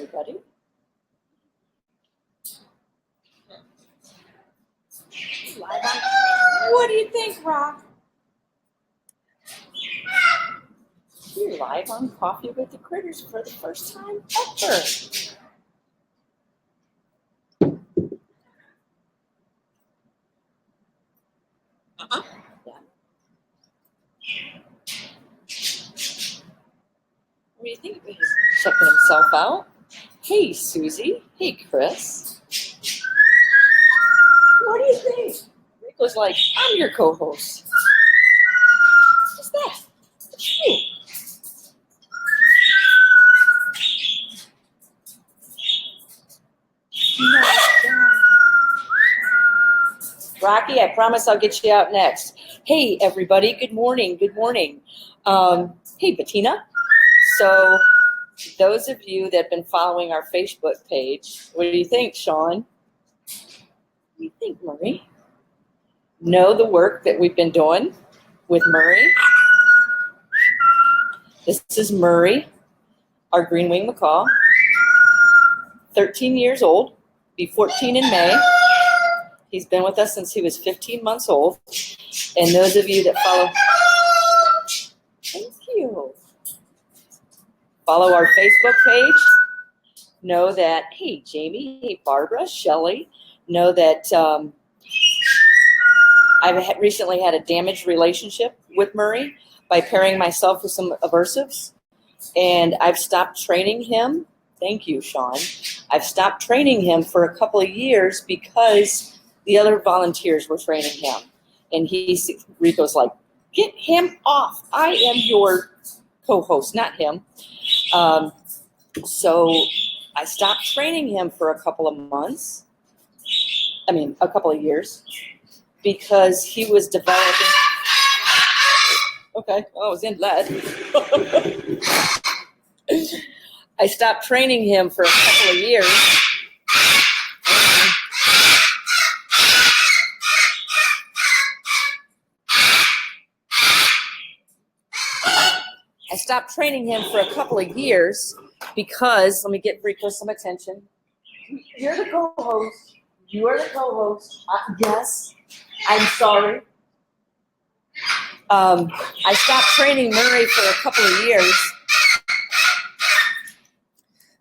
everybody. Live on. What do you think, Rock? You're live on Coffee with the Critters for the first time ever. Yeah. What do you think? He's checking himself out. Hey, Susie. Hey, Chris. What do you think? Rico's like, I'm your co-host. What's that? What's you? Rocky, I promise I'll get you out next. Hey, everybody. Good morning. Good morning. Hey, Bettina. So those of you that have been following our Facebook page, what do you think, Sean? What do you think, Murray? Know the work that we've been doing with Murray? This is Murray, our green wing macaw, 13 years old, be 14 in May. He's been with us since he was 15 months old. And those of you that follow our Facebook page, know that, hey, Jamie, hey, Barbara, Shelley, know that I've recently had a damaged relationship with Murray by pairing myself with some aversives. And I've stopped training him. Thank you, Sean. I've stopped training him for a couple of years because the other volunteers were training him. And Rico's like, get him off. I am your co-host, not him. So I stopped training him for a couple of years because he was developing. Okay, well, I was in lead. I stopped training him for a couple of years. I stopped training him for a couple of years because, let me get Rico some attention. You're the co-host. You are the co-host. Yes, I'm sorry. I stopped training Murray for a couple of years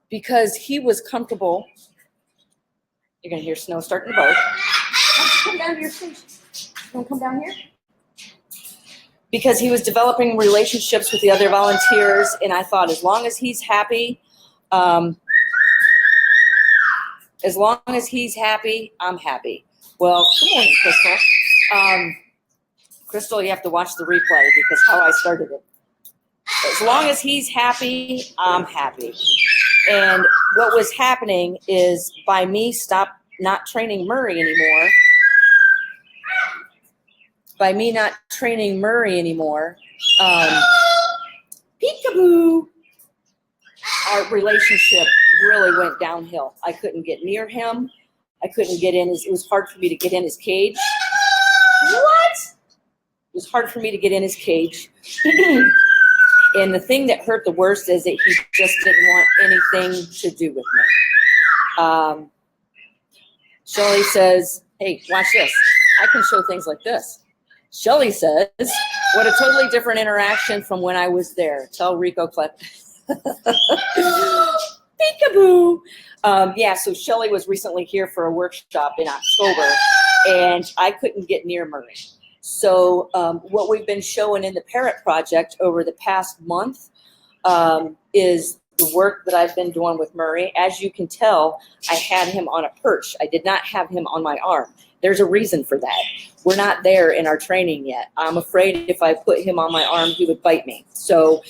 because he was comfortable. You're going to hear Snow starting to bark. Come down here, please. You want to come down here? Because he was developing relationships with the other volunteers, and I thought as long as he's happy, I'm happy. Well, good morning, Crystal. Crystal, you have to watch the replay because how I started it. As long as he's happy, I'm happy. And what was happening is by me not training Murray anymore, peekaboo, our relationship really went downhill. I couldn't get near him. I couldn't get in it was hard for me to get in his cage. What? It was hard for me to get in his cage. And the thing that hurt the worst is that he just didn't want anything to do with me. Shelley says, hey, watch this. I can show things like this. Shelley says, what a totally different interaction from when I was there. Tell Rico Clep. Peekaboo. So Shelley was recently here for a workshop in October, and I couldn't get near Murray. So what we've been showing in the Parrot Project over the past month is the work that I've been doing with Murray. As you can tell, I had him on a perch. I did not have him on my arm. There's a reason for that. We're not there in our training yet. I'm afraid if I put him on my arm, he would bite me. So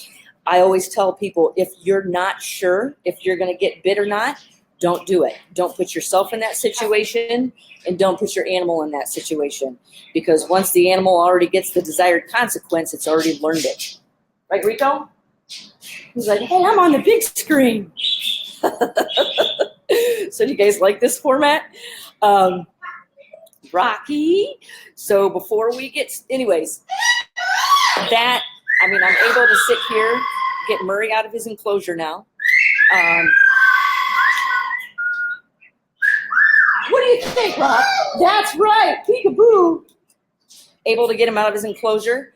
I always tell people, if you're not sure if you're going to get bit or not, don't do it. Don't put yourself in that situation, and don't put your animal in that situation. Because once the animal already gets the desired consequence, it's already learned it. Right, Rico? He's like, hey, I'm on the big screen. So do you guys like this format? Rocky. So before we get, anyways, I'm able to sit here, get Murray out of his enclosure now. think, Rob? That's right, peekaboo. Able to get him out of his enclosure.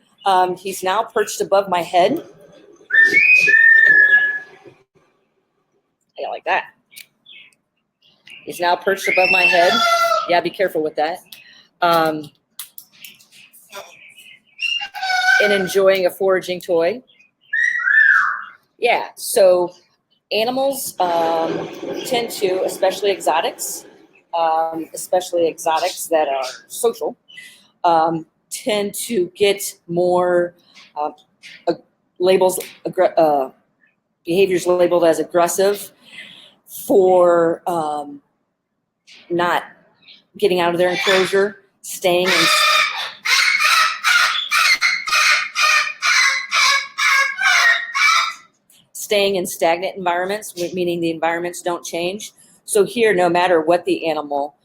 He's now perched above my head. Yeah, like that. He's now perched above my head. Yeah, be careful with that. And enjoying a foraging toy. Yeah, so animals tend to, especially exotics that are social, tend to get more behaviors labeled as aggressive for not getting out of their enclosure, staying in stagnant environments, meaning the environments don't change. So here, no matter what the animal,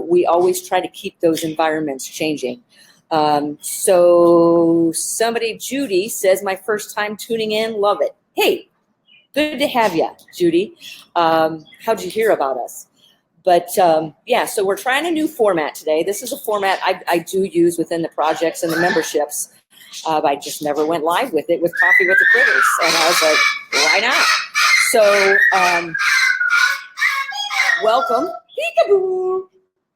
we always try to keep those environments changing. So somebody, Judy, says, my first time tuning in, love it. Hey, good to have you, Judy. How'd you hear about us? But yeah, so we're trying a new format today. This is a format I do use within the projects and the memberships. I just never went live with it with Coffee with the Critters. And I was like, why not? So welcome. Peekaboo.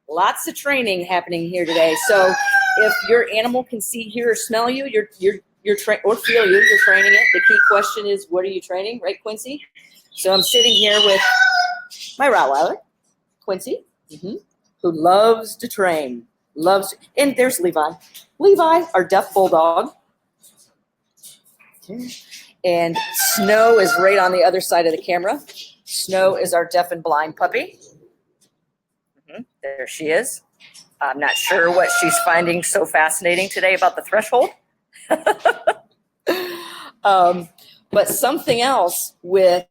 Lots of training happening here today. So if your animal can see, hear, or smell you, or feel you, you're training it. The key question is, what are you training? Right, Quincy? So I'm sitting here with my Rottweiler, Quincy, who loves to train. And there's Levi. Levi, our deaf bulldog. And Snow is right on the other side of the camera. Snow is our deaf and blind puppy. There she is. I'm not sure what she's finding so fascinating today about the threshold. But something else with,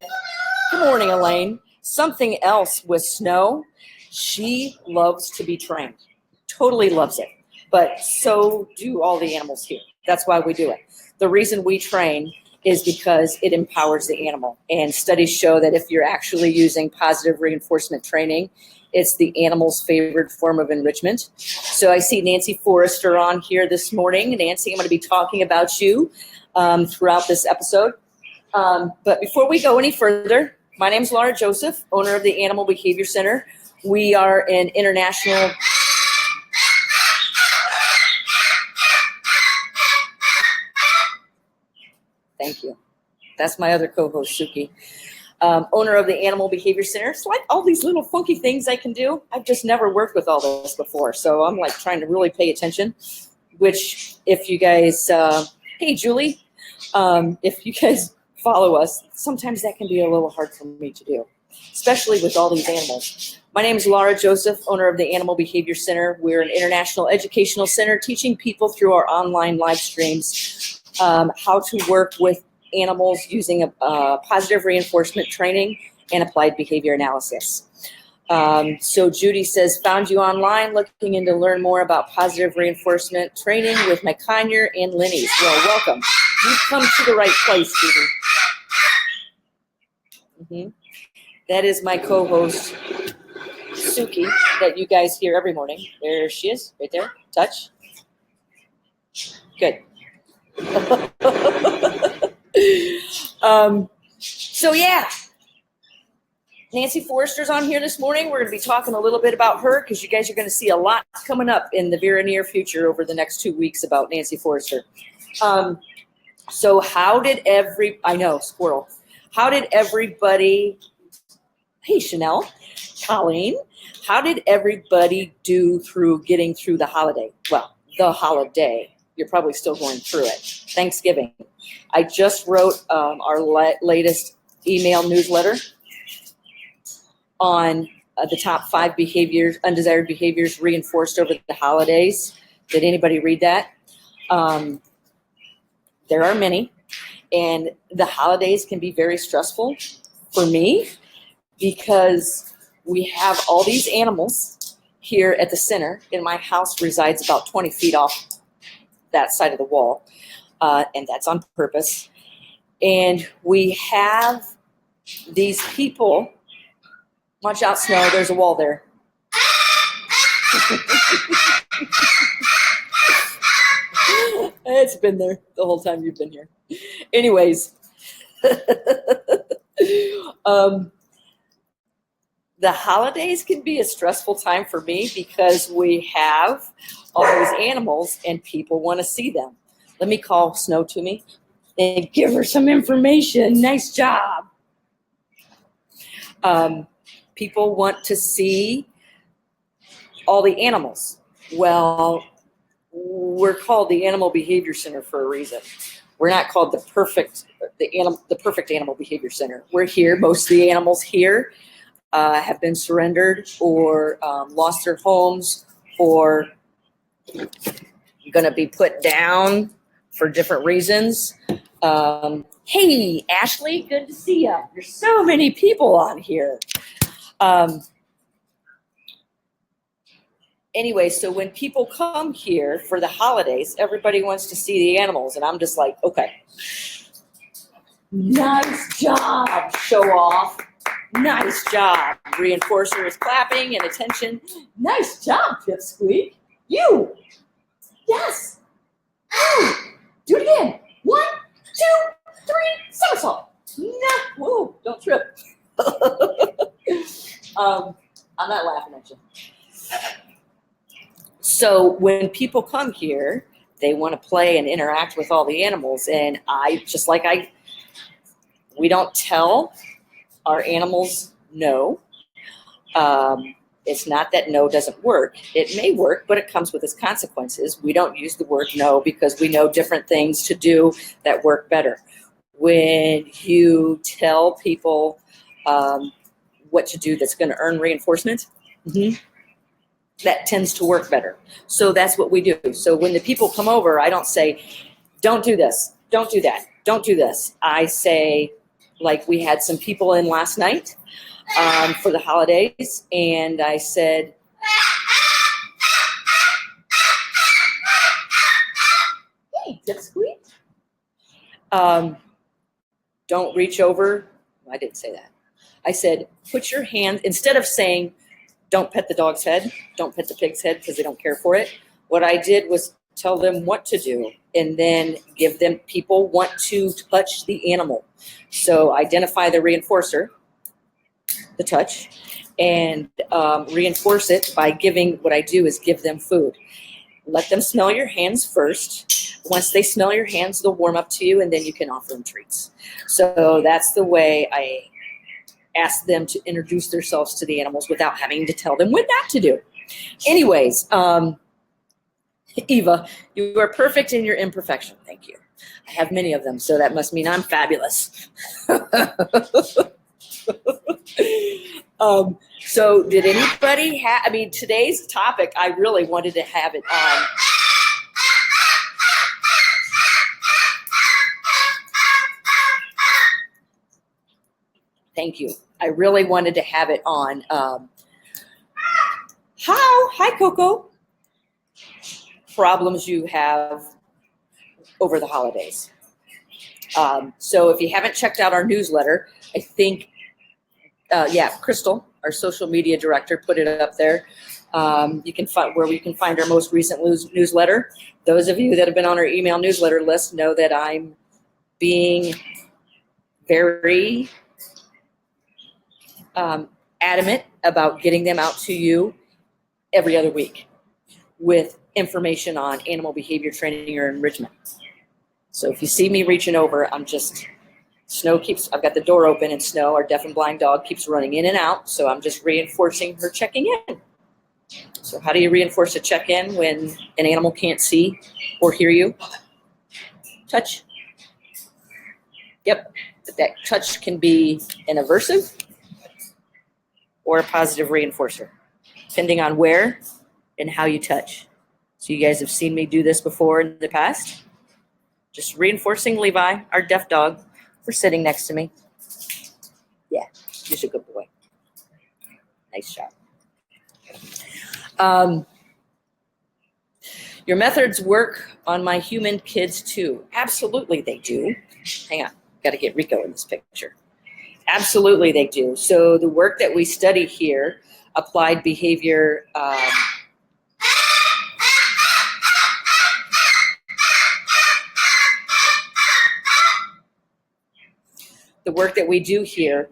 good morning, Elaine. Something else with Snow, she loves to be trained. Totally loves it. But so do all the animals here. That's why we do it. The reason we train is because it empowers the animal. And studies show that if you're actually using positive reinforcement training, it's the animal's favorite form of enrichment. So I see Nancy Forrester on here this morning. Nancy, I'm going to be talking about you throughout this episode. But before we go any further, my name is Lara Joseph, owner of the Animal Behavior Center. We are an international... Thank you. That's my other co-host, Suki. Owner of the Animal Behavior Center. It's like all these little funky things I can do. I've just never worked with all this before. So I'm like trying to really pay attention, which if you guys, hey, Julie, if you guys follow us, sometimes that can be a little hard for me to do, especially with all these animals. My name is Lara Joseph, owner of the Animal Behavior Center. We're an international educational center teaching people through our online live streams how to work with animals using a positive reinforcement training and applied behavior analysis. So Judy says, found you online looking in to learn more about positive reinforcement training with my Conyer and Linny's. Well, welcome. You've come to the right place, Judy. That is my co-host, Suki, that you guys hear every morning. There she is, right there. Touch. Good. So yeah, Nancy Forrester's on here this morning. We're going to be talking a little bit about her because you guys are going to see a lot coming up in the very near future over the next 2 weeks about Nancy Forrester. So how did squirrel. How did everybody, hey Chanel, Colleen, how did everybody do through getting through the holiday? Well, the holiday. You're probably still going through it. Thanksgiving. I just wrote our latest email newsletter on the top 5 behaviors, undesired behaviors reinforced over the holidays. Did anybody read that? There are many, and the holidays can be very stressful for me because we have all these animals here at the center, and my house resides about 20 feet off that side of the wall, and that's on purpose. And we have these people, watch out, Snow, there's a wall there. It's been there the whole time you've been here. Anyways, the holidays can be a stressful time for me because we have all those animals and people want to see them. Let me call Snow to me and give her some information. Nice job. People want to see all the animals. Well, we're called the Animal Behavior Center for a reason. We're not called the perfect animal behavior center. We're here. Most of the animals here have been surrendered or lost their homes or going to be put down for different reasons. Hey, Ashley, good to see you. There's so many people on here. Anyway, so when people come here for the holidays, everybody wants to see the animals. And I'm just like, okay, nice job, show off. Nice job. Reinforcer is clapping and attention. Nice job, Pipsqueak. You. Yes. Ooh. Do it again. 1, 2, 3, somersault. No. Whoa, don't trip. I'm not laughing at you. So when people come here, they want to play and interact with all the animals. And we don't tell our animals no. It's not that no doesn't work. It may work, but it comes with its consequences. We don't use the word no because we know different things to do that work better. When you tell people what to do that's going to earn reinforcement, that tends to work better. So that's what we do. So when the people come over, I don't say, don't do this, don't do that, don't do this. I say, like we had some people in last night for the holidays, and I said, hey, Pipsqueak. Don't reach over. I didn't say that. I said, put your hand, instead of saying, don't pet the dog's head, don't pet the pig's head because they don't care for it. What I did was tell them what to do and then give them, people want to touch the animal. So identify the reinforcer, the touch, and reinforce it by giving, what I do is give them food. Let them smell your hands first. Once they smell your hands, they'll warm up to you and then you can offer them treats. So that's the way I ask them to introduce themselves to the animals without having to tell them what not to do. Anyways, Eva, you are perfect in your imperfection. Thank you. I have many of them, so that must mean I'm fabulous. So did anybody have, I mean, today's topic, I really wanted to have it on. Thank you. I really wanted to have it on. Hi, Coco. Problems you have over the holidays. So if you haven't checked out our newsletter, I think, Crystal, our social media director, put it up there. You can find where we can find our most recent newsletter. Those of you that have been on our email newsletter list know that I'm being very adamant about getting them out to you every other week with information on animal behavior training or enrichment. So if you see me reaching over, I've got the door open and Snow, our deaf and blind dog, keeps running in and out. So I'm just reinforcing her checking in. So how do you reinforce a check-in when an animal can't see or hear you? Touch. Yep, that touch can be an aversive or a positive reinforcer, depending on where and how you touch. So you guys have seen me do this before in the past. Just reinforcing Levi, our deaf dog, for sitting next to me. Yeah, he's a good boy. Nice job. Your methods work on my human kids too. Absolutely they do. Hang on, got to get Rico in this picture. Absolutely they do. So the work that we study here, applied behavior the work that we do here,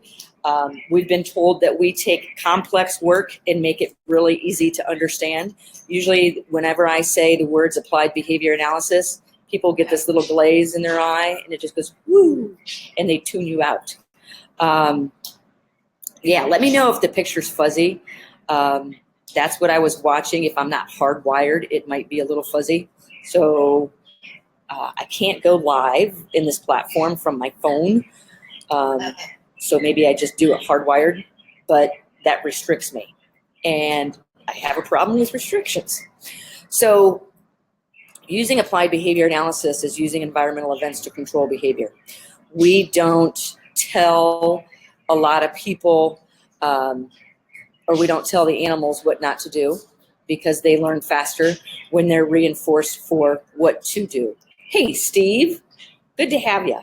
we've been told that we take complex work and make it really easy to understand. Usually whenever I say the words applied behavior analysis, people get this little glaze in their eye and it just goes, woo, and they tune you out. Yeah, let me know if the picture's fuzzy. That's what I was watching. If I'm not hardwired, it might be a little fuzzy. So I can't go live in this platform from my phone. So maybe I just do it hardwired, but that restricts me. And I have a problem with restrictions. So using applied behavior analysis is using environmental events to control behavior. We don't tell a lot of people, or we don't tell the animals what not to do, because they learn faster when they're reinforced for what to do. Hey, Steve, good to have you.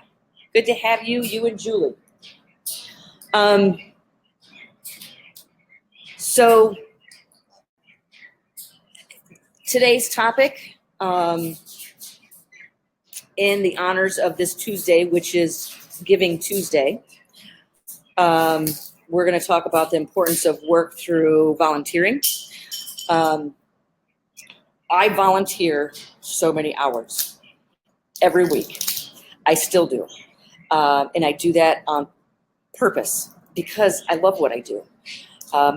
Good to have you, you and Julie. So today's topic, in the honors of this Tuesday, which is Giving Tuesday, we're going to talk about the importance of work through volunteering. I volunteer so many hours every week. I still do. And I do that on purpose because I love what I do.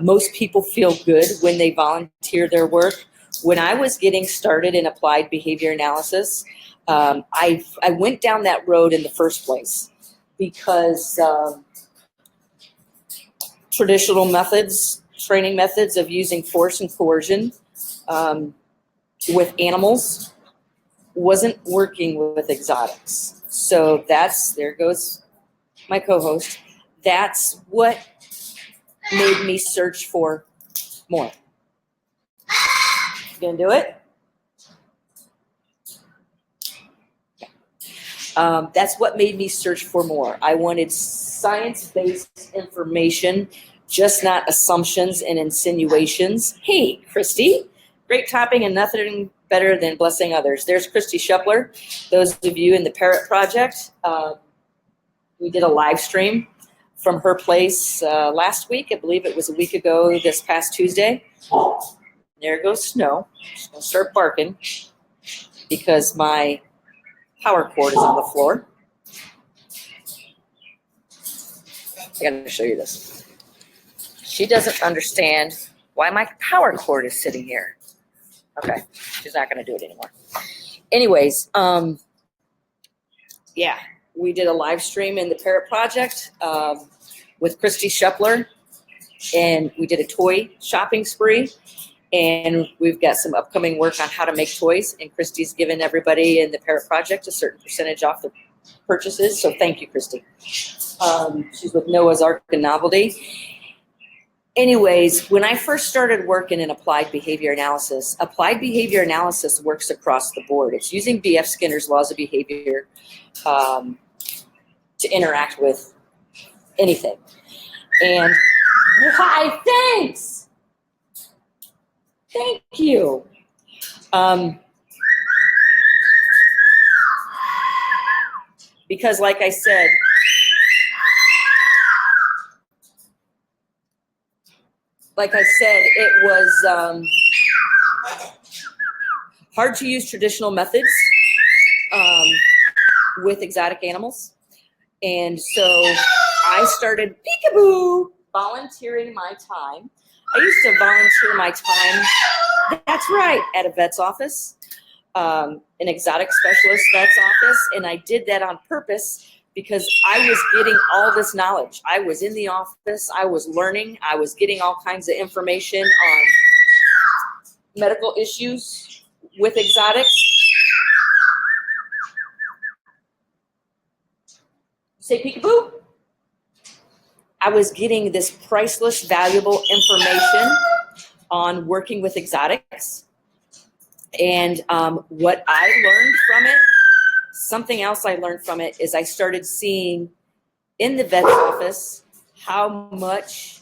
Most people feel good when they volunteer their work. When I was getting started in applied behavior analysis, I went down that road in the first place because traditional methods, training methods of using force and coercion with animals wasn't working with exotics. So there goes my co-host. That's what made me search for more. You gonna do it? That's what made me search for more. I wanted science-based information, just not assumptions and insinuations. Hey, Christy, great topping and nothing better than blessing others. There's Christy Shepler. Those of you in the Parrot Project, we did a live stream from her place last week. I believe it was a week ago this past Tuesday. There goes Snow. She's going to start barking because my power cord is on the floor. I got to show you this. She doesn't understand why my power cord is sitting here. Okay, she's not going to do it anymore. Anyways, yeah, we did a live stream in the Parrot Project with Christy Shepler, and we did a toy shopping spree. And we've got some upcoming work on how to make toys. And Christy's given everybody in the Parrot Project a certain percentage off the purchases. So thank you, Christy. She's with Noah's Ark and Novelty. Anyways, when I first started working in applied behavior analysis works across the board. It's using B.F. Skinner's laws of behavior to interact with anything. And why, thanks. Thank you. Because like I said, it was hard to use traditional methods with exotic animals. And so I started peekaboo volunteering my time. I used to volunteer my time, that's right, at a vet's office, an exotic specialist vet's office, and I did that on purpose because I was getting all this knowledge. I was in the office, I was learning, I was getting all kinds of information on medical issues with exotics. Say peekaboo. I was getting this priceless, valuable information on working with exotics. And what I learned from it, something else I learned from it, is I started seeing in the vet's office how much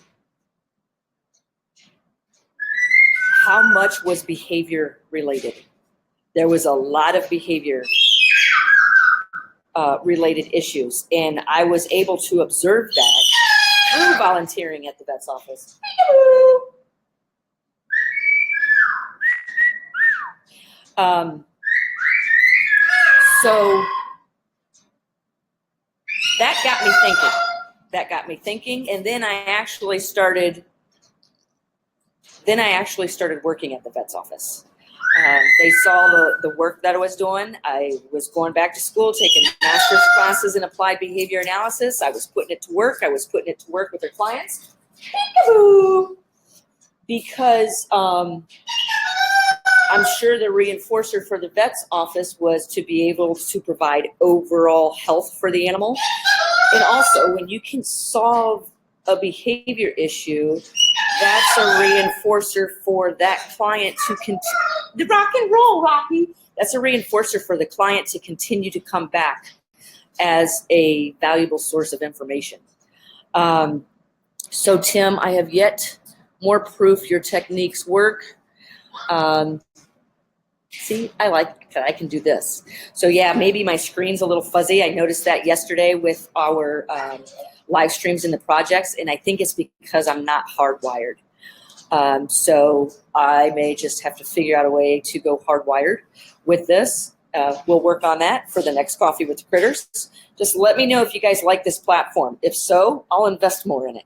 was behavior related. There was a lot of behavior related issues. And I was able to observe that through volunteering at the vet's office. So that got me thinking. And then I actually started working at the vet's office. They saw the work that I was doing. I was going back to school, taking master's classes in applied behavior analysis. I was putting it to work. I was putting it to work with their clients. Because I'm sure the reinforcer for the vet's office was to be able to provide overall health for the animal. And also, when you can solve a behavior issue, that's a reinforcer for that client to continue. The rock and roll, Rocky. That's a reinforcer for the client to continue to come back as a valuable source of information. So, Tim, I have yet more proof your techniques work. See, I can do this. So yeah, maybe my screen's a little fuzzy. I noticed that yesterday with our live streams in the projects, and I think it's because I'm not hardwired. So I may just have to figure out a way to go hardwired with this. We'll work on that for the next Coffee with the Critters. Just let me know if you guys like this platform. If so, I'll invest more in it.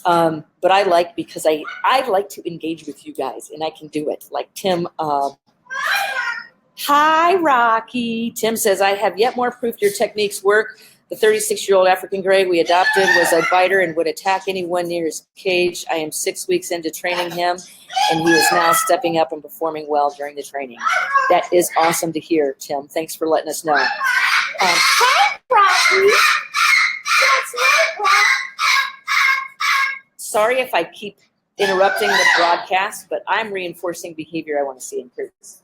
But I like, because I like to engage with you guys, and I can do it. Like Tim, hi, Rocky. Tim says, I have yet more proof your techniques work. The 36-year-old African Gray we adopted was a biter and would attack anyone near his cage. I am 6 weeks into training him, and he is now stepping up and performing well during the training. That is awesome to hear, Tim. Thanks for letting us know. Hi, Rocky. That's right, Rocky. Sorry if I keep interrupting the broadcast, but I'm reinforcing behavior I want to see increase.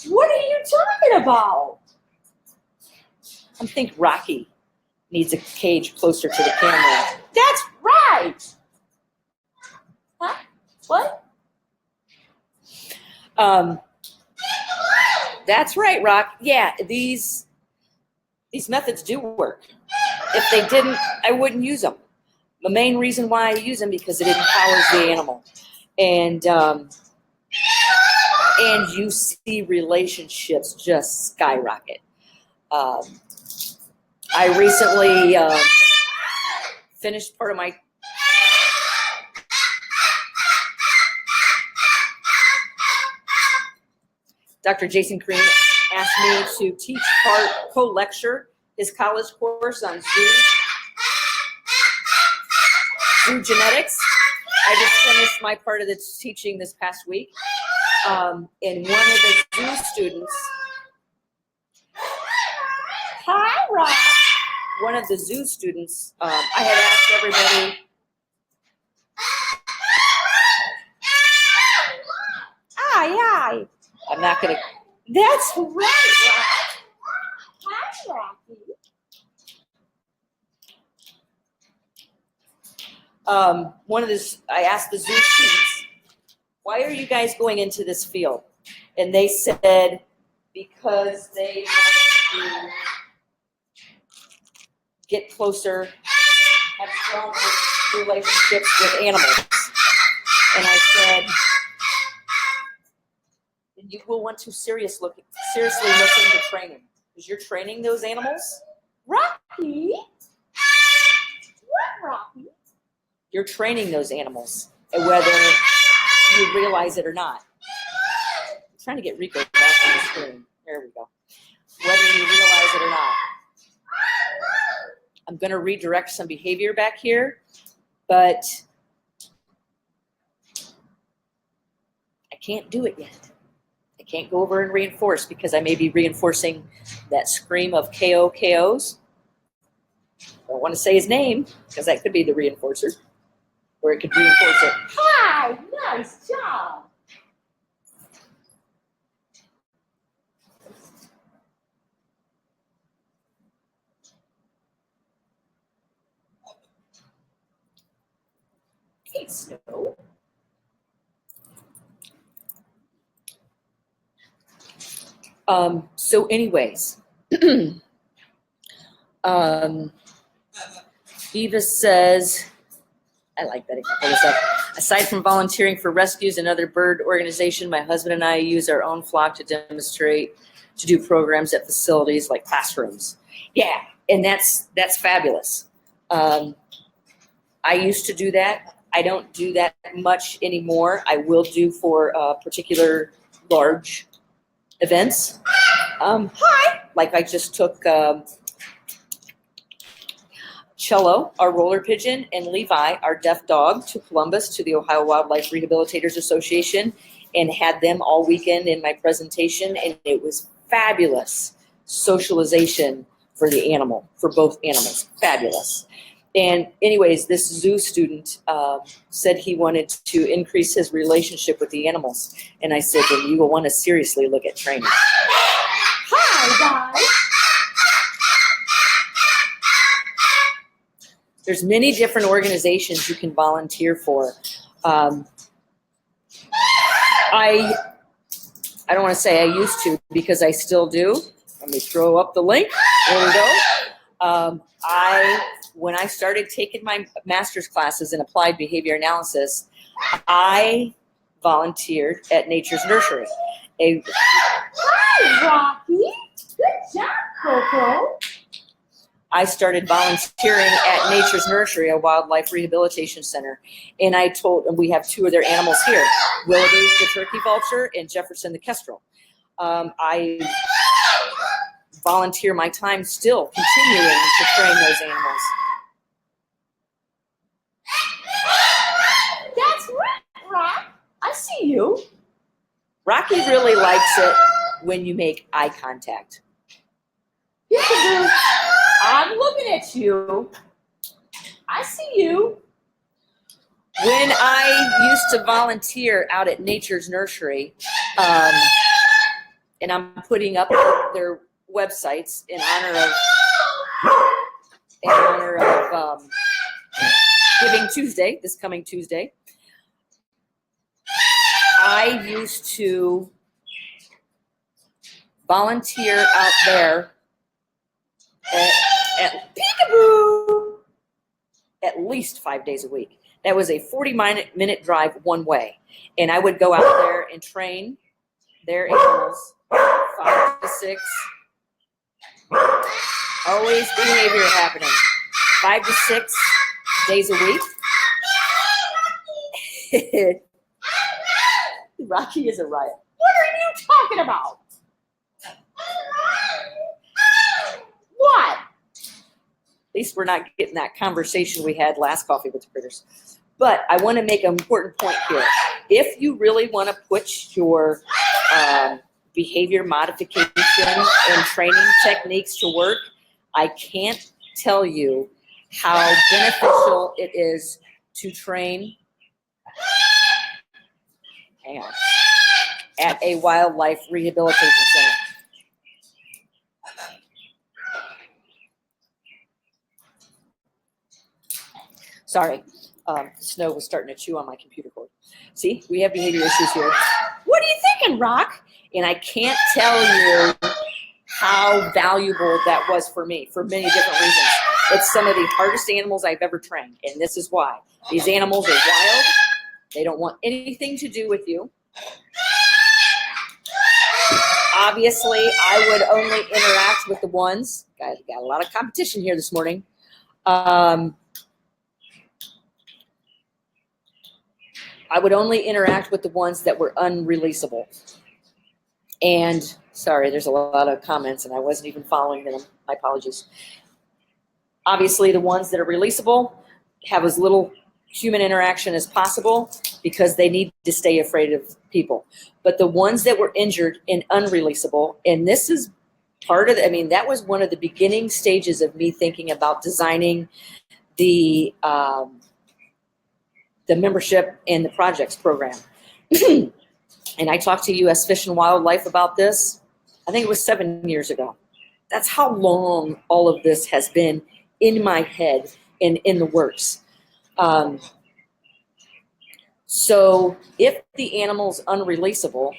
What are you talking about? I think Rocky needs a cage closer to the camera. That's right. Huh? What? That's right, Rock. Yeah, these methods do work. If they didn't, I wouldn't use them. The main reason why I use them because it empowers the animal, and you see relationships just skyrocket. I recently finished part of my Dr. Jason Crean asked me to teach co-lecture his college course on zoo genetics. I just finished my part of the teaching this past week. And one of the zoo students, hi, Rob. One of the zoo students, I had asked everybody, hi. I'm not going to, that's right, Rob. Hi, Rocky. I asked the zoo students, why are you guys going into this field? And they said, because they want to get closer, have stronger relationships with animals. And I said, and you will want to seriously look into training, because you're training those animals. Rocky? What, Rocky? You're training those animals, whether you realize it or not. I'm trying to get Rico back on the screen. There we go. Whether you realize it or not. I'm going to redirect some behavior back here, but I can't do it yet. I can't go over and reinforce because I may be reinforcing that scream of KOs. I don't want to say his name because that could be the reinforcer. Or it could reinforce it. Hi, nice job. Hey, Snow. So anyways, Eva says, I like that. I can pull this up. Aside from volunteering for rescues and other bird organization, my husband and I use our own flock to demonstrate, to do programs at facilities like classrooms. Yeah, and that's fabulous. I used to do that. I don't do that much anymore. I will do for particular large events. Hi. Like I just took Cello, our roller pigeon, and Levi, our deaf dog, to Columbus, to the Ohio Wildlife Rehabilitators Association, and had them all weekend in my presentation, and it was fabulous socialization for the animal, for both animals. Fabulous. And anyways, this zoo student said he wanted to increase his relationship with the animals. And I said, then you will want to seriously look at training. Hi, guys. There's many different organizations you can volunteer for. I don't want to say I used to, because I still do. Let me throw up the link. There we go. When I started taking my master's classes in applied behavior analysis, I volunteered at Nature's Nursery. Hi, Rocky. Good job, Coco. I started volunteering at Nature's Nursery, a wildlife rehabilitation center. And we have two of their animals here, Wildebeest, the turkey vulture, and Jefferson, the kestrel. I volunteer my time still continuing to train those animals. That's right, Rock. I see you. Rocky really likes it when you make eye contact. I'm looking at you. I see you. When I used to volunteer out at Nature's Nursery, and I'm putting up their websites in honor of Giving Tuesday, this coming Tuesday, I used to volunteer out there at Peekaboo at least 5 days a week. That was a 40-minute drive one way. And I would go out there and train their animals 5 to 6. Always behavior happening. 5 to 6 days a week. Rocky is a riot. What are you talking about? What? At least we're not getting that conversation we had last Coffee with the Critters. But I want to make an important point here. If you really want to put your behavior modification and training techniques to work, I can't tell you how beneficial it is to train at a wildlife rehabilitation center. Sorry, snow was starting to chew on my computer cord. See, we have behavior issues here. What are you thinking, Rock? And I can't tell you how valuable that was for me for many different reasons. It's some of the hardest animals I've ever trained, and this is why. These animals are wild. They don't want anything to do with you. Obviously, I would only interact with the ones, got a lot of competition here this morning. I would only interact with the ones that were unreleasable. And sorry, there's a lot of comments and I wasn't even following them. My apologies. Obviously, the ones that are releasable have as little human interaction as possible because they need to stay afraid of people. But the ones that were injured and unreleasable, and this is part of that was one of the beginning stages of me thinking about designing the membership and the projects program. And I talked to U.S. Fish and Wildlife about this. I think it was 7 years ago. That's how long all of this has been in my head and in the works. So if the animal's unreleasable,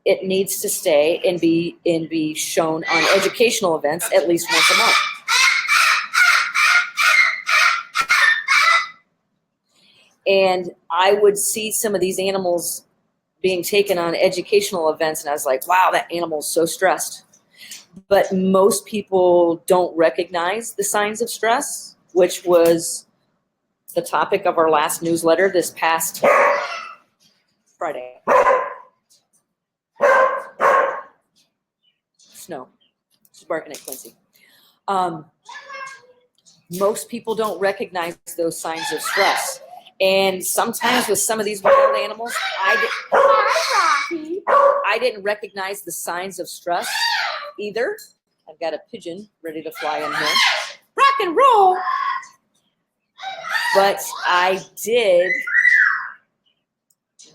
it needs to stay and be shown on educational events at least once a month. And I would see some of these animals being taken on educational events, and I was like, wow, that animal's so stressed. But most people don't recognize the signs of stress, which was the topic of our last newsletter this past Friday. Snow. She's barking at Quincy. Most people don't recognize those signs of stress. And sometimes with some of these wild animals, I didn't recognize the signs of stress either. I've got a pigeon ready to fly in here. Rock and roll! But I did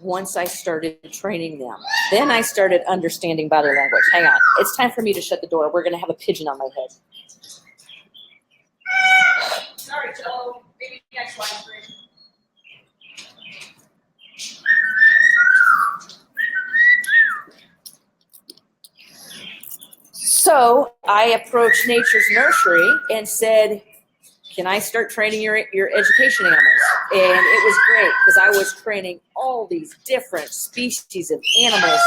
once I started training them. Then I started understanding body language. Hang on. It's time for me to shut the door. We're going to have a pigeon on my head. Sorry, Joe. Maybe next live stream. So I approached Nature's Nursery and said, can I start training your education animals? And it was great because I was training all these different species of animals,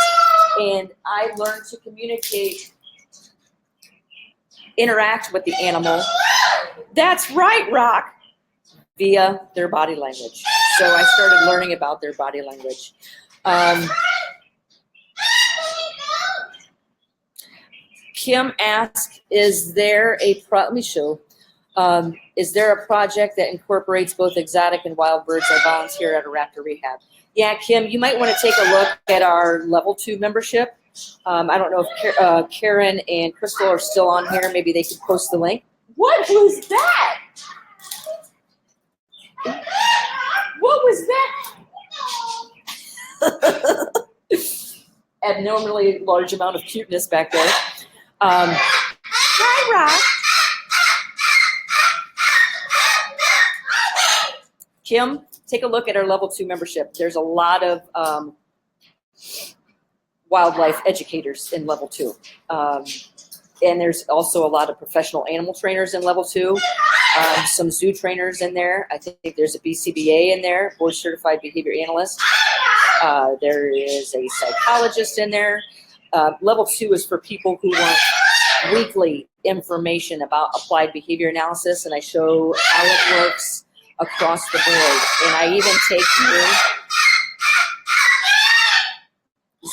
and I learned to communicate, interact with the animal. That's right, Rock, via their body language. So I started learning about their body language. Kim asked, is there a project that incorporates both exotic and wild birds? I volunteer at a raptor rehab. Yeah, Kim, you might want to take a look at our level 2 membership. I don't know if Karen and Crystal are still on here. Maybe they could post the link. What was that? What was that? Abnormally large amount of cuteness back there. Hi, Rock. Kim, take a look at our level 2 membership. There's a lot of wildlife educators in level 2. And there's also a lot of professional animal trainers in level 2. Some zoo trainers in there. I think there's a BCBA in there, board certified behavior analyst. There is a psychologist in there. Level 2 is for people who want weekly information about applied behavior analysis, and I show how it works across the board. And I even take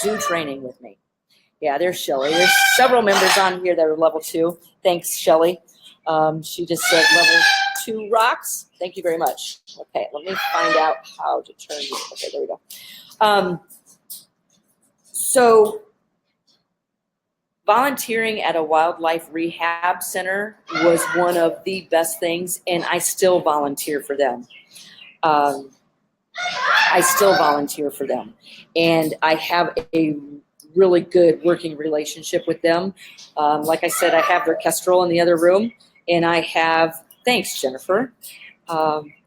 zoo training with me. Yeah, there's Shelly. There's several members on here that are level 2. Thanks, Shelly. She just said level 2 rocks. Thank you very much. Okay, let me find out how to turn this. Okay, there we go. So volunteering at a wildlife rehab center was one of the best things, and I still volunteer for them. And I have a really good working relationship with them. Like I said, I have their kestrel in the other room, and I have, thanks, Jennifer.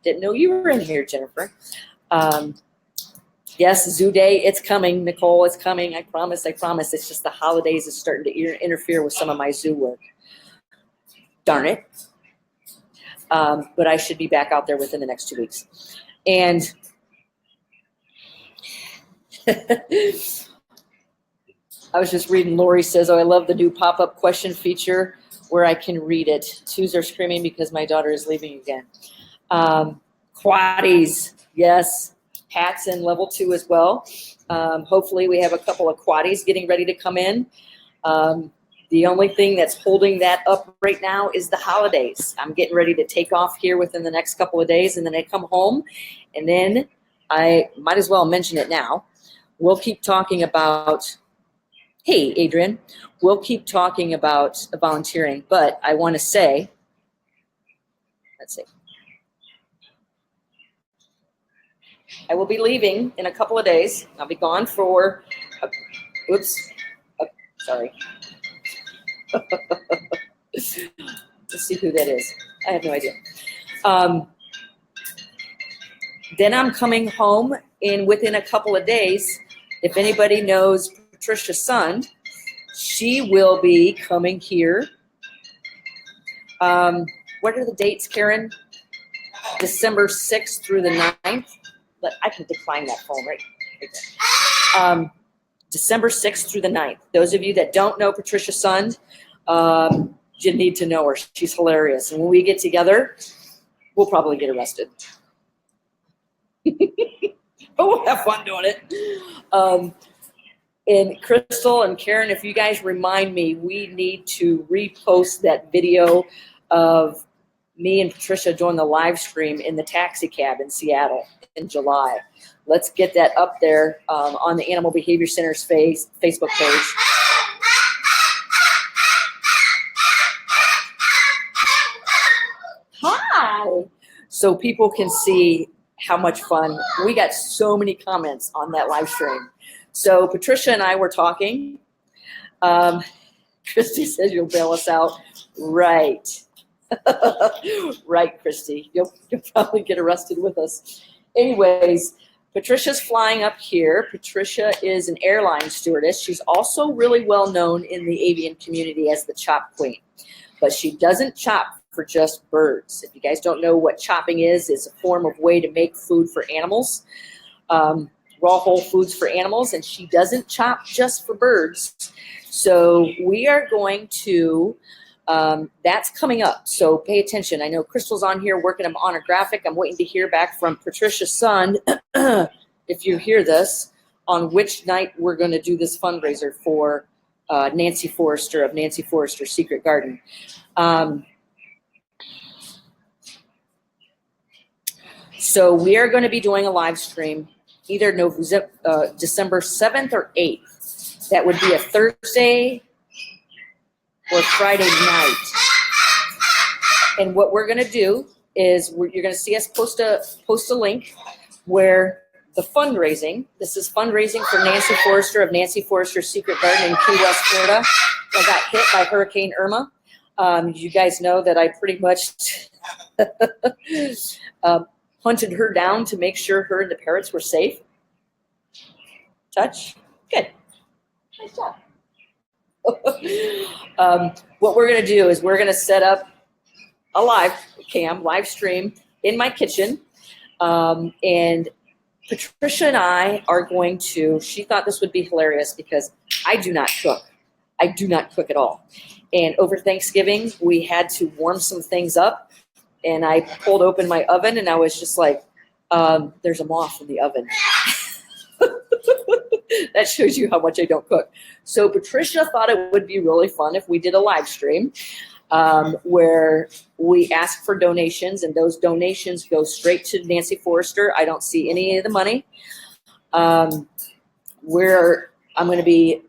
Didn't know you were in here, Jennifer. Yes, Zoo Day, it's coming, Nicole, it's coming. I promise. It's just the holidays is starting to interfere with some of my zoo work. Darn it. But I should be back out there within the next 2 weeks. And I was just reading, Lori says, oh, I love the new pop-up question feature where I can read it. Twos are screaming because my daughter is leaving again. Quaddies, yes. Hats in level 2 as well. Hopefully we have a couple of quaddies getting ready to come in. The only thing that's holding that up right now is the holidays. I'm getting ready to take off here within the next couple of days, and then I come home, and then I might as well mention it now. We'll keep talking about, hey, Adrian, we'll keep talking about volunteering, but I want to say, let's see. I will be leaving in a couple of days. I'll be gone for, sorry. Let's see who that is. I have no idea. Then I'm coming home, and within a couple of days, if anybody knows Patricia Sund, she will be coming here. What are the dates, Karen? December 6th through the 9th. I can decline that phone right there. December 6th through the 9th. Those of you that don't know Patricia Sund, you need to know her. She's hilarious. And when we get together, we'll probably get arrested. But we'll have fun doing it. And Crystal and Karen, if you guys remind me, we need to repost that video of me and Patricia doing the live stream in the taxi cab in Seattle in July. Let's get that up there on the Animal Behavior Center's Facebook page. Hi! So people can see how much fun. We got so many comments on that live stream. So Patricia and I were talking. Christy says you'll bail us out. Right. Right, Christy. You'll probably get arrested with us. Anyways, Patricia's flying up here. Patricia is an airline stewardess. She's also really well known in the avian community as the chop queen. But she doesn't chop for just birds. If you guys don't know what chopping is, it's a form of way to make food for animals, raw whole foods for animals, and she doesn't chop just for birds. So we are going to, that's coming up, so pay attention. I know Crystal's on here working on a graphic. I'm waiting to hear back from Patricia Sund, if you hear this, on which night we're going to do this fundraiser for Nancy Forrester of Nancy Forrester Secret Garden. So we are going to be doing a live stream either December 7th or 8th. That would be a Thursday or Friday night. And what we're going to do is you're going to see us post a link where the fundraising, this is fundraising for Nancy Forrester of Nancy Forrester Secret Garden in Key West, Florida. I got hit by Hurricane Irma. You guys know that I pretty much hunted her down to make sure her and the parrots were safe. Touch. Good. Nice job. What we're going to do is we're going to set up a live stream in my kitchen. And Patricia and I are going to, she thought this would be hilarious because I do not cook. I do not cook at all. And over Thanksgiving, we had to warm some things up. And I pulled open my oven and I was just like, there's a moth in the oven. That shows you how much I don't cook. So Patricia thought it would be really fun if we did a live stream where we ask for donations, and those donations go straight to Nancy Forrester. I don't see any of the money. I'm going to be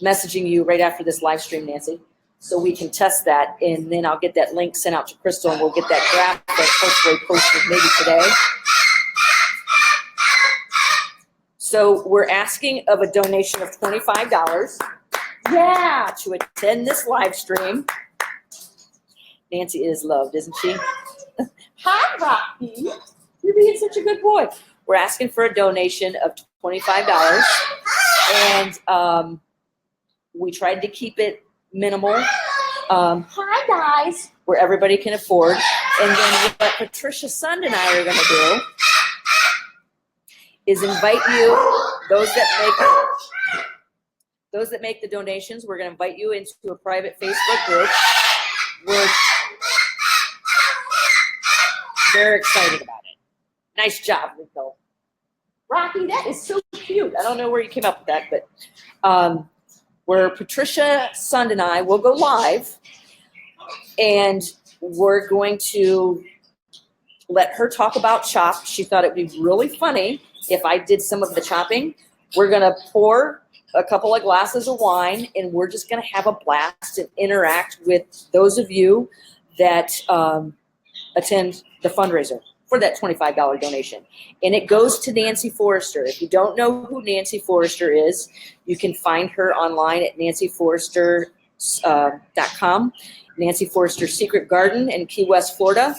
messaging you right after this live stream, Nancy, so we can test that, and then I'll get that link sent out to Crystal, and we'll get that graphic hopefully posted maybe today. So we're asking of a donation of $25, to attend this live stream. Nancy is loved, isn't she? Hi, Rocky. You're being such a good boy. We're asking for a donation of $25, and we tried to keep it minimal. Hi, guys. Where everybody can afford. And then what Patricia Sund and I are going to do is invite you, those that make the donations, we're going to invite you into a private Facebook group. We're very excited about it. Nice job, Rico. Rocky, that is so cute. I don't know where you came up with that, but where Patricia Sund and I will go live, and we're going to let her talk about chop. She thought it would be really funny if I did some of the chopping. We're going to pour a couple of glasses of wine, and we're just going to have a blast and interact with those of you that attend the fundraiser for that $25 donation. And it goes to Nancy Forrester. If you don't know who Nancy Forrester is, you can find her online at nancyforrester.com, Nancy Forrester Secret Garden in Key West, Florida.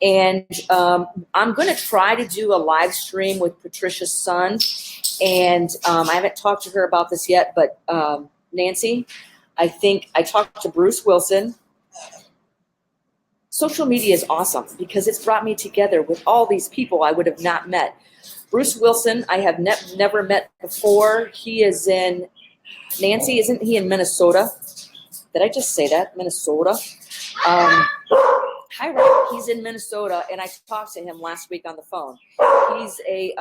And I'm going to try to do a live stream with Patricia Sund. And I haven't talked to her about this yet, but Nancy, I think I talked to Bruce Wilson. Social media is awesome because it's brought me together with all these people I would have not met. Bruce Wilson, I have never met before. He is in, Nancy, isn't he in Minnesota? Did I just say that? Minnesota? Hi, Rob. He's in Minnesota, and I talked to him last week on the phone. He's a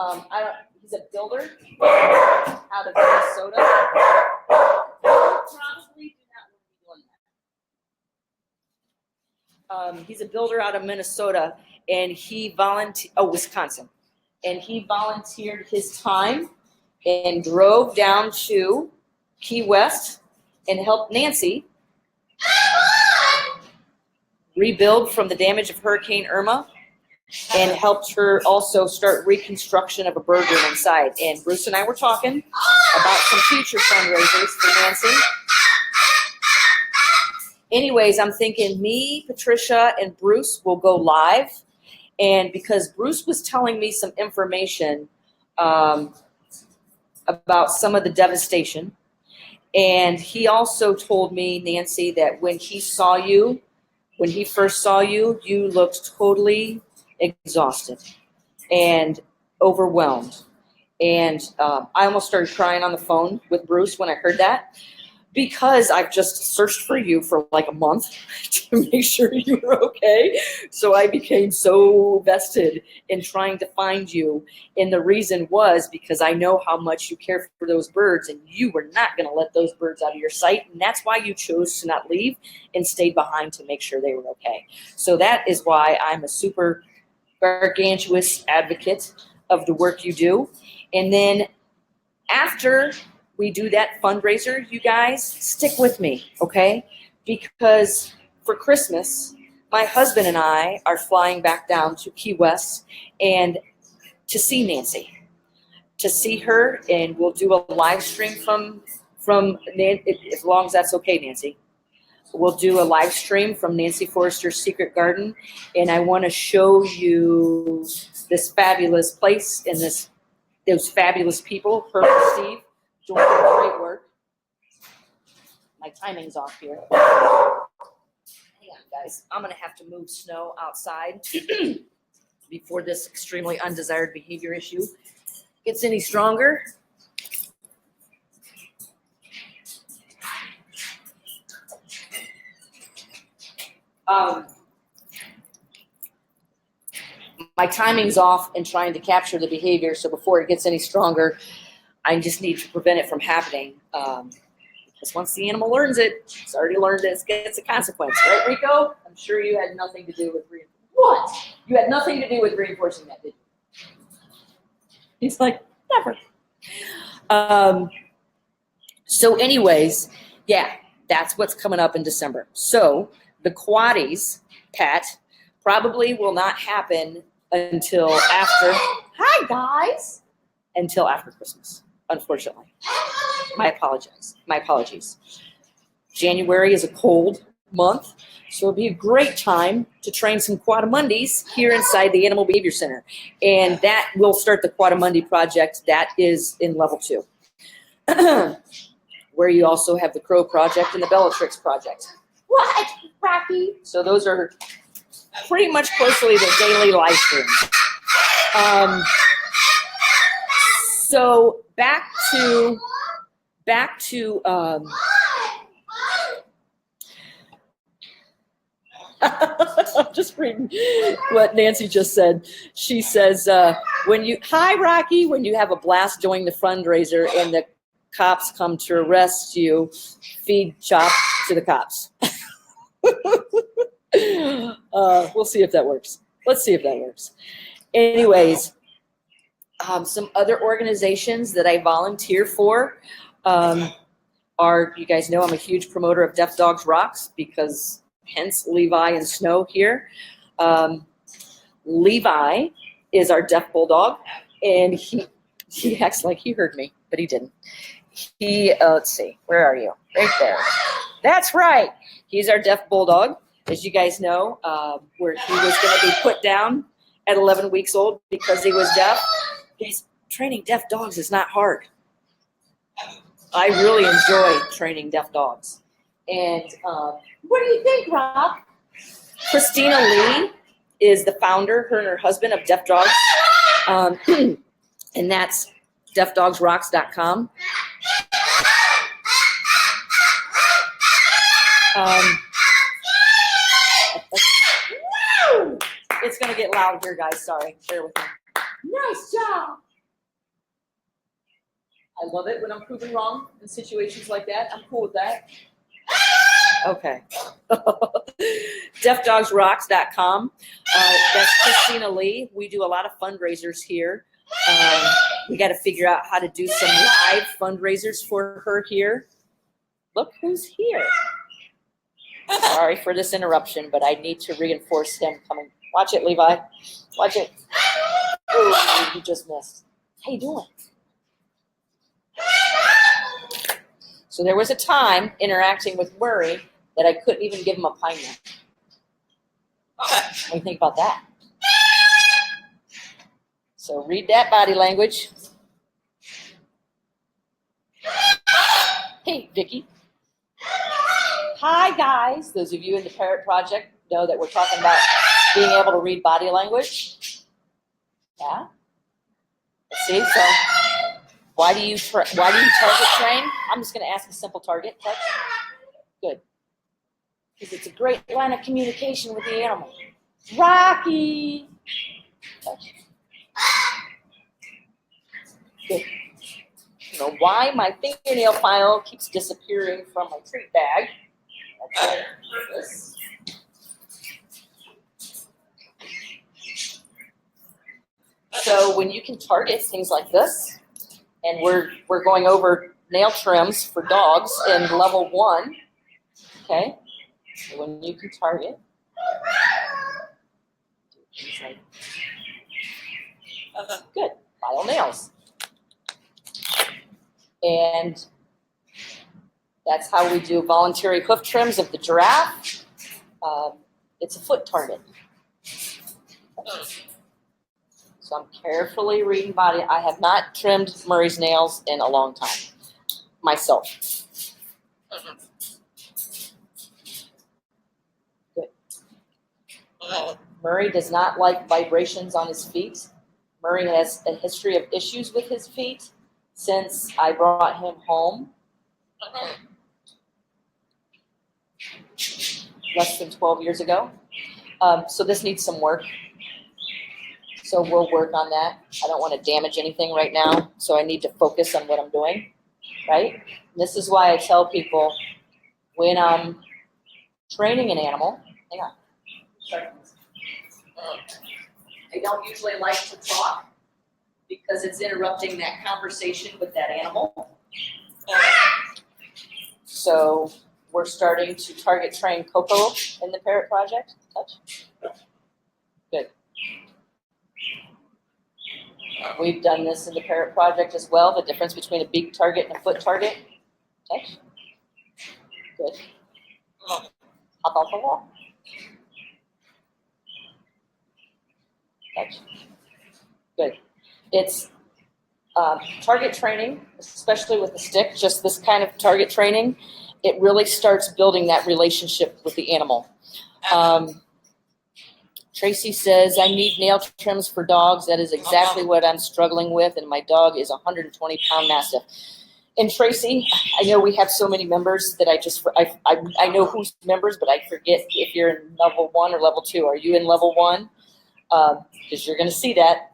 builder. He's a builder out of Minnesota. Probably do not want to be doing that. He's a builder out of Minnesota, and he Wisconsin, and he volunteered his time and drove down to Key West and helped Nancy rebuild from the damage of Hurricane Irma, and helped her also start reconstruction of a bird room inside. And Bruce and I were talking about some future fundraisers for Nancy. Anyways, I'm thinking me, Patricia, and Bruce will go live. And because Bruce was telling me some information about some of the devastation. And he also told me, Nancy, that when he first saw you, you looked totally exhausted and overwhelmed. And I almost started crying on the phone with Bruce when I heard that, because I've just searched for you for like a month to make sure you were okay. So I became so vested in trying to find you. And the reason was because I know how much you care for those birds, and you were not going to let those birds out of your sight. And that's why you chose to not leave and stayed behind to make sure they were okay. So that is why I'm a super gargantuous advocate of the work you do. And then after we do that fundraiser, you guys, stick with me, okay? Because for Christmas, my husband and I are flying back down to Key West and to see Nancy, to see her, and we'll do a live stream from as long as that's okay, Nancy. We'll do a live stream from Nancy Forrester's Secret Garden, and I want to show you this fabulous place and those fabulous people, her and Steve, doing great work. My timing's off here. Hang on, guys. I'm going to have to move snow outside before this extremely undesired behavior issue gets any stronger. My timing's off in trying to capture the behavior, so before it gets any stronger, I just need to prevent it from happening. Because once the animal learns it, it's already learned it gets a consequence. Right, Rico? I'm sure you had nothing to do with reinforcing. What? You had nothing to do with reinforcing that, did you? He's like, never. So anyways, yeah, that's what's coming up in December. So the Quaddies, Pat, probably will not happen until after, hi guys, until after Christmas, unfortunately. My apologies. January is a cold month, so it'll be a great time to train some Quadamundis here inside the Animal Behavior Center. And that will start the Quadamundi project. That is in level 2, where you also have the Crow Project and the Bellatrix Project. What, Rocky? So those are pretty much closely the daily live streams. So back to I'm just reading what Nancy just said. She says, hi Rocky, when you have a blast doing the fundraiser and the cops come to arrest you, feed chop to the cops. We'll see if that works. Let's see if that works. Anyways, some other organizations that I volunteer for are, you guys know I'm a huge promoter of Deaf Dogs Rocks, because hence Levi and Snow here. Levi is our deaf bulldog, and he acts like he heard me, but he didn't. Let's see, where are you? Right there. That's right. He's our deaf bulldog, as you guys know, where he was going to be put down at 11 weeks old because he was deaf. Training deaf dogs is not hard. I really enjoy training deaf dogs. And what do you think, Rob? Christina Lee is the founder, her and her husband, of Deaf Dogs. And that's deafdogsrocks.com. It's going to get loud here, guys. Sorry. Bear with me. Nice job. I love it when I'm proven wrong in situations like that. I'm cool with that. Okay. deafdogsrocks.com. That's Christina Lee. We do a lot of fundraisers here. We got to figure out how to do some live fundraisers for her here. Look who's here. Sorry for this interruption, but I need to reinforce him coming. Watch it, Levi. Watch it. Ooh, you just missed. How you doing? So there was a time interacting with Murray that I couldn't even give him a pine nut. What do you think about that? So read that body language. Hey, Vicky. Hi, guys. Those of you in the Parrot Project know that we're talking about being able to read body language. Yeah. Let's see. So why do you target train? I'm just going to ask a simple target. Touch. Good. Because it's a great line of communication with the animal. Rocky. Touch. Good. I don't know why my fingernail file keeps disappearing from my treat bag. This. So when you can target things like this, and we're going over nail trims for dogs in level 1, okay? So when you can target, good, file nails. And that's how we do voluntary hoof trims of the giraffe. It's a foot target. So I'm carefully reading body. I have not trimmed Murray's nails in a long time, myself. Good. Murray does not like vibrations on his feet. Murray has a history of issues with his feet since I brought him home. Less than 12 years ago. So this needs some work. So we'll work on that. I don't want to damage anything right now, so I need to focus on what I'm doing, right? And this is why I tell people when I'm training an animal, hang on. I don't usually like to talk because it's interrupting that conversation with that animal. So we're starting to target train Coco in the Parrot Project. Touch. Good. We've done this in the Parrot Project as well, the difference between a beak target and a foot target. Touch. Good. Hop off the wall. Touch. Good. It's target training, especially with the stick, just this kind of target training, it really starts building that relationship with the animal. Tracy says, I need nail trims for dogs. That is exactly what I'm struggling with, and my dog is a 120-pound Mastiff. And Tracy, I know we have so many members that I know who's members, but I forget if you're in level 1 or level 2. Are you in level 1? Because you're going to see that.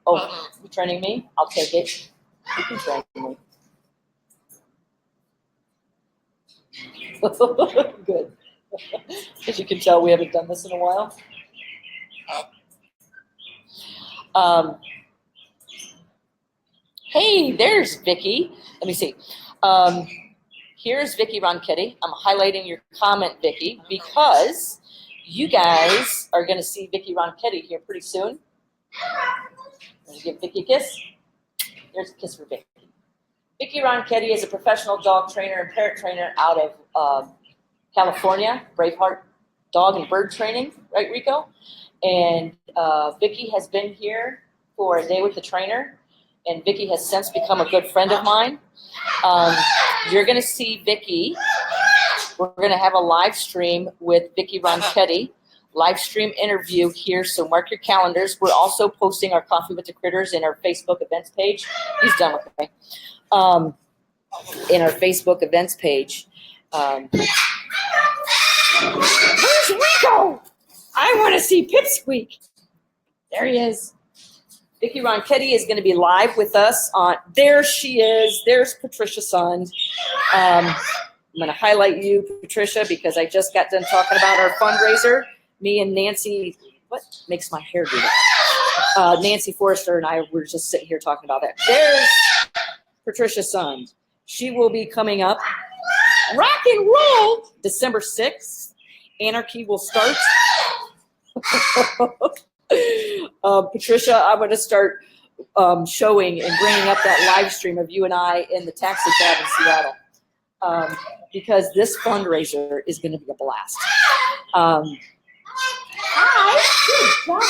Oh, you training me? I'll take it. You can train me. Good. As you can tell, we haven't done this in a while. Hey, there's Vicky. Let me see. Here's Vicky Ronchetti. I'm highlighting your comment, Vicky, because you guys are going to see Vicky Ronchetti here pretty soon. Let me give Vicky a kiss. There's a kiss for Vicky. Vicky Ronchetti is a professional dog trainer and parrot trainer out of California, Braveheart Dog and Bird Training, right, Rico? And Vicky has been here for a day with the trainer, and Vicki has since become a good friend of mine. You're going to see Vicki. We're going to have a live stream with Vicki Ronchetti, live stream interview here, so mark your calendars. We're also posting our Coffee with the Critters in our Facebook events page. He's done with me. In our Facebook events page. Where's Rico? I want to see Pipsqueak. There he is. Vicki Ronchetti is going to be live with us on, there she is. There's Patricia Sund. I'm going to highlight you, Patricia, because I just got done talking about our fundraiser. Me and Nancy, what makes my hair do that? Nancy Forrester and I were just sitting here talking about that. There's Patricia Sund. She will be coming up. Rock and roll, December 6th. Anarchy will start. Patricia, I'm going to start showing and bringing up that live stream of you and I in the taxi cab in Seattle, because this fundraiser is going to be a blast. Hi, good job.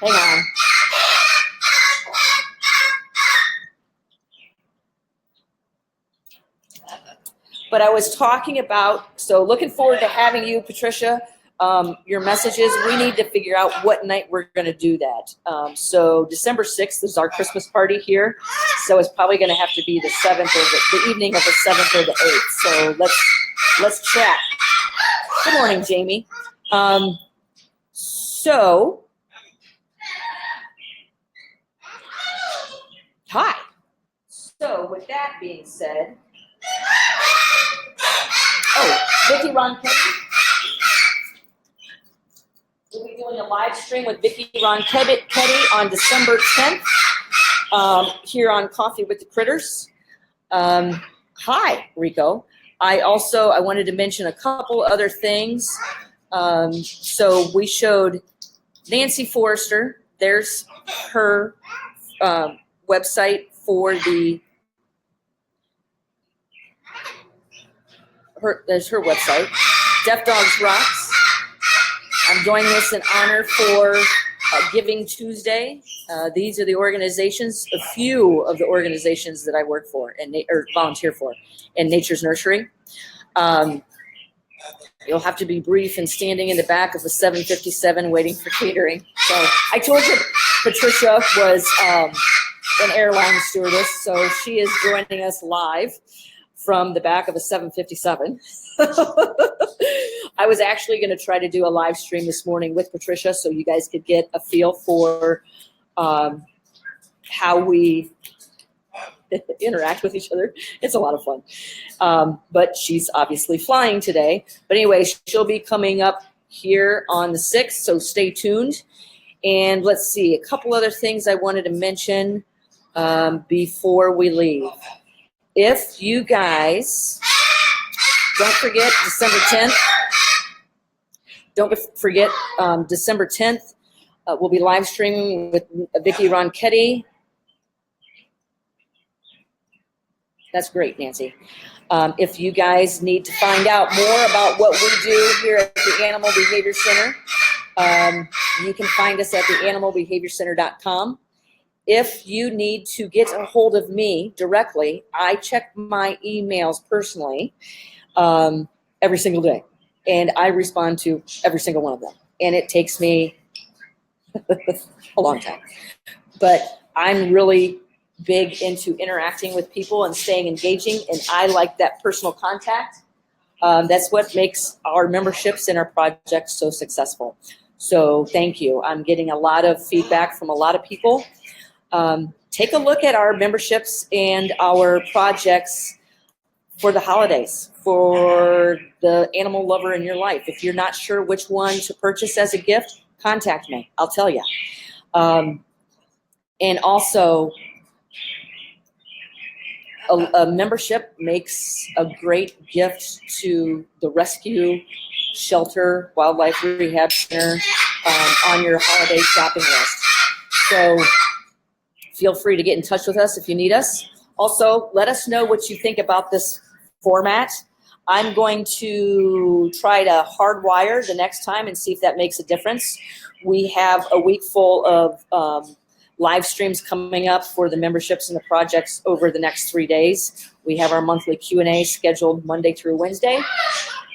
Hang on. But I was talking about, so looking forward to having you, Patricia. Your messages, we need to figure out what night we're going to do that. So December 6th is our Christmas party here. So it's probably going to have to be the 7th or the evening of the 7th or the 8th. So let's chat. Good morning, Jamie. Hi. So with that being said, Vicki Ronchetti. We'll be doing a live stream with Vicki Ronchetti on December 10th here on Coffee with the Critters. Hi, Rico. I wanted to mention a couple other things. So we showed Nancy Forrester. There's her website for there's her website, Deaf Dogs Rocks. I'm doing this in honor for Giving Tuesday. These are the organizations, a few of the organizations that I work for or volunteer for in Nature's Nursery. You'll have to be brief and standing in the back of the 757 waiting for catering. So I told you Patricia was an airline stewardess, so she is joining us live from the back of a 757. I was actually going to try to do a live stream this morning with Patricia so you guys could get a feel for how we interact with each other. It's a lot of fun. But she's obviously flying today. But anyway, she'll be coming up here on the 6th, so stay tuned. And let's see, a couple other things I wanted to mention before we leave. If you guys don't forget December 10th, December 10th, we'll be live streaming with Vicki Ronchetti. That's great, Nancy. If you guys need to find out more about what we do here at the Animal Behavior Center, you can find us at theanimalbehaviorcenter.com. If you need to get a hold of me directly, I check my emails personally every single day, and I respond to every single one of them. And it takes me a long time. But I'm really big into interacting with people and staying engaging, and I like that personal contact. That's what makes our memberships and our projects so successful. So thank you. I'm getting a lot of feedback from a lot of people. Take a look at our memberships and our projects for the holidays, for the animal lover in your life. If you're not sure which one to purchase as a gift, contact me. I'll tell you. And also, a membership makes a great gift to the rescue, shelter, wildlife rehab center on your holiday shopping list. So feel free to get in touch with us if you need us. Also, let us know what you think about this format. I'm going to try to hardwire the next time and see if that makes a difference. We have a week full of live streams coming up for the memberships and the projects over the next 3 days. We have our monthly Q&A scheduled Monday through Wednesday.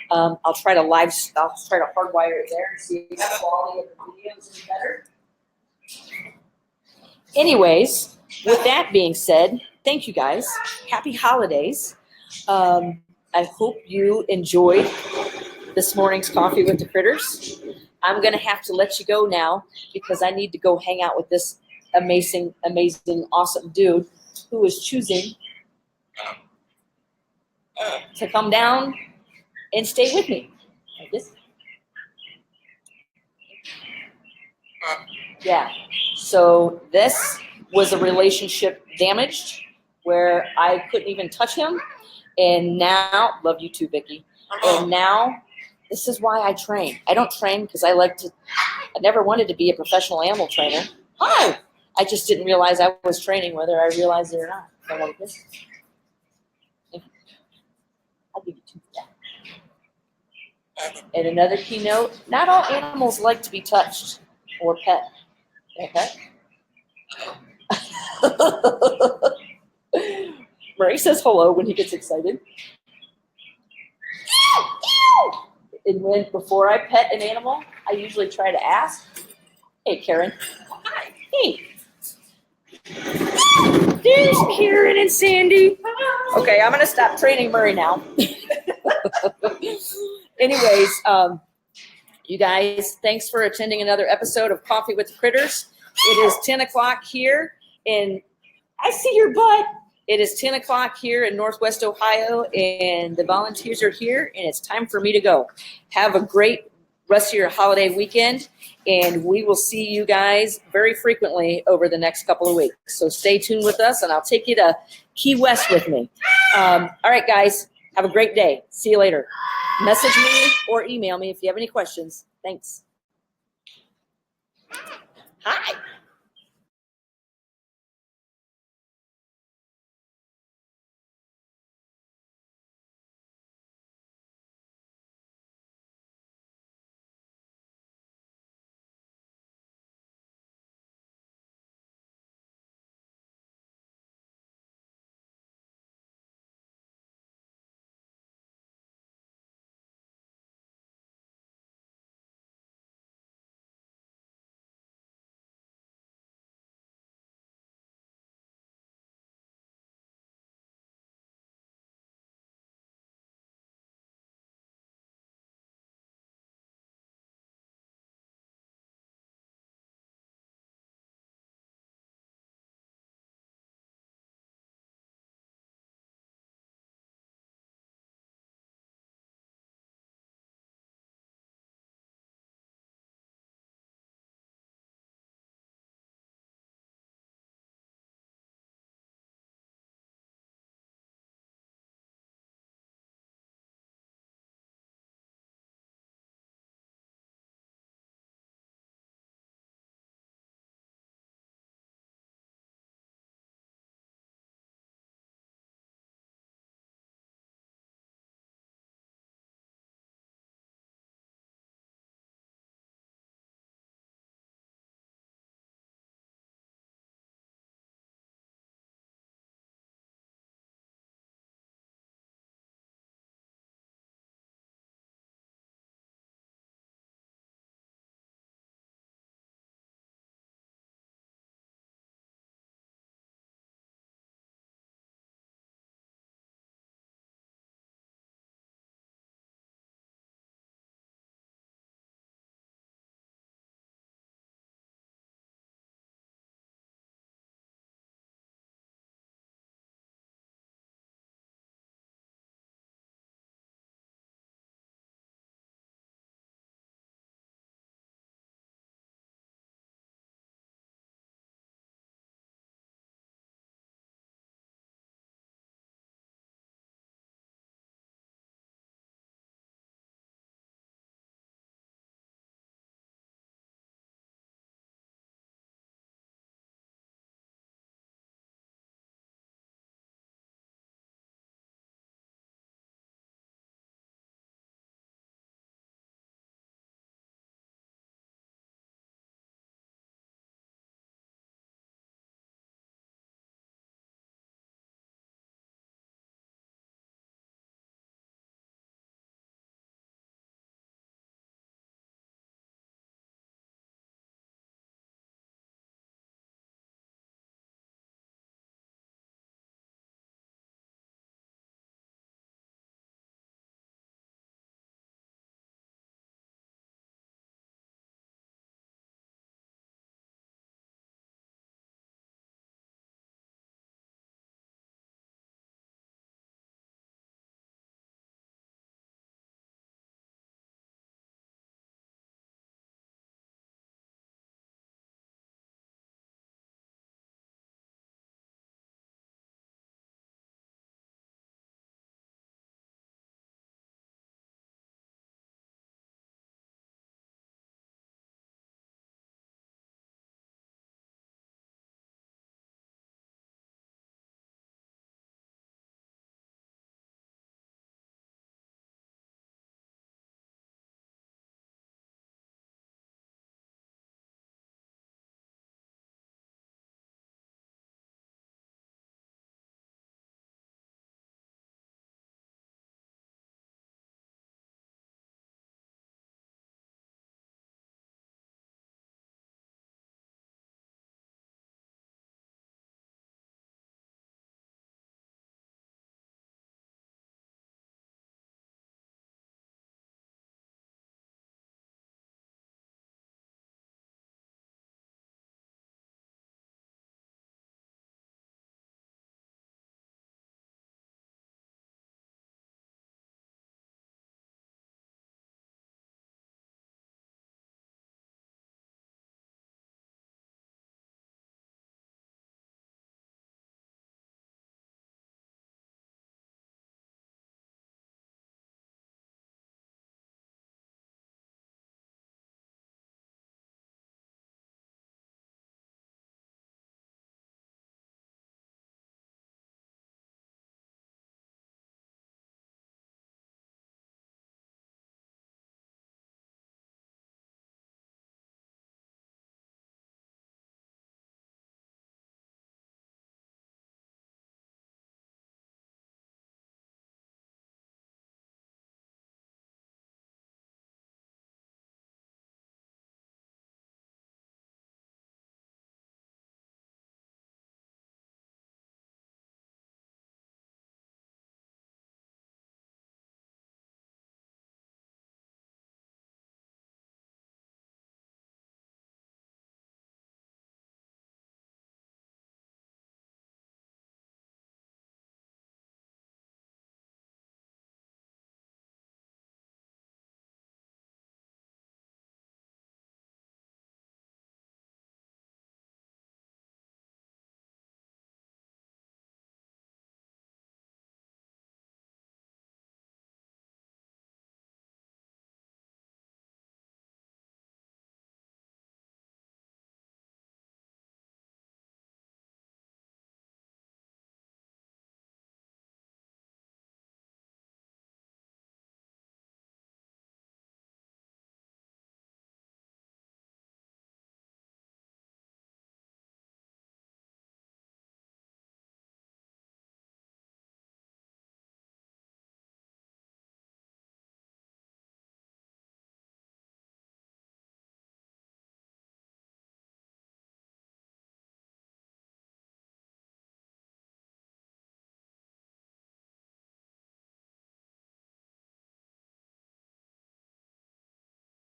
I'll try to hardwire it there and see if the quality of the video is any better. Anyways, with that being said, thank you guys. Happy holidays. I hope you enjoyed this morning's Coffee with the Critters. I'm going to have to let you go now because I need to go hang out with this amazing, awesome dude who is choosing to come down and stay with me. Like this. Yeah. So this was a relationship damaged where I couldn't even touch him. And now, love you too, Vicki. And now, this is why I train. I don't train because I never wanted to be a professional animal trainer. Hi. I just didn't realize I was training whether I realized it or not. So like this. I'll give you two for that. And another keynote, not all animals like to be touched or pet. Okay? Murray says hello when he gets excited. And before I pet an animal, I usually try to ask, hey, Karen. Hi. Hey. There's Karen and Sandy. Okay, I'm going to stop training Murray now. Anyways, you guys, thanks for attending another episode of Coffee with the Critters. It is 10 o'clock here, and I see your butt. It is 10 o'clock here in Northwest Ohio, and the volunteers are here, and it's time for me to go. Have a great rest of your holiday weekend, and we will see you guys very frequently over the next couple of weeks. So stay tuned with us, and I'll take you to Key West with me. All right, guys, have a great day. See you later. Message me or email me if you have any questions. Thanks. Hi.